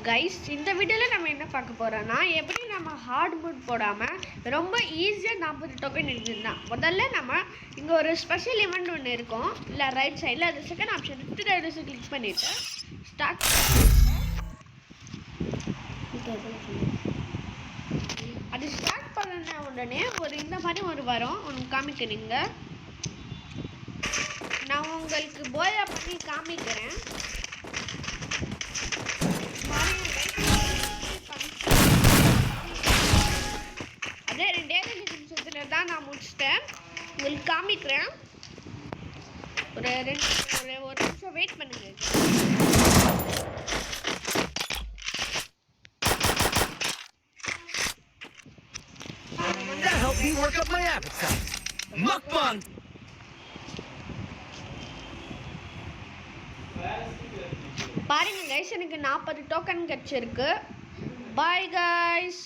Guys, இந்த வீடியோவில் நம்ம என்ன பார்க்க போகிறோன்னா, எப்படி நம்ம ஹார்ட் மோட் போடாமல் ரொம்ப ஈஸியாக 40 டோக்கன் எடுத்துருந்தான். முதல்ல நம்ம இங்கே ஒரு ஸ்பெஷல் ஈவெண்ட் ஒன்று இருக்கும், இல்லை ரைட் சைடில் அது செகண்ட் ஆப்ஷன் எடுத்து கிளிக் பண்ணிவிட்டு ஸ்டார்ட். அது ஸ்டார்ட் பண்ண உடனே ஒரு இந்த மாதிரி ஒரு வரும், ஒன்று காமிக்கிறீங்க. நான் உங்களுக்கு போயா பண்ணி காமிக்கிறேன். அதே 2 நிமிஷத்துல தான் நான் முடிச்சிட்டேன். உங்களுக்கு காமிக்கிறேன். ஒரு நிமிஷம் வெயிட் பண்ணுங்க. That helped me work up my appetite. Mukbang. பாருங்க கைஸ், எனக்கு 40 டோக்கன் கிடைச்சிருக்கு. Bye guys.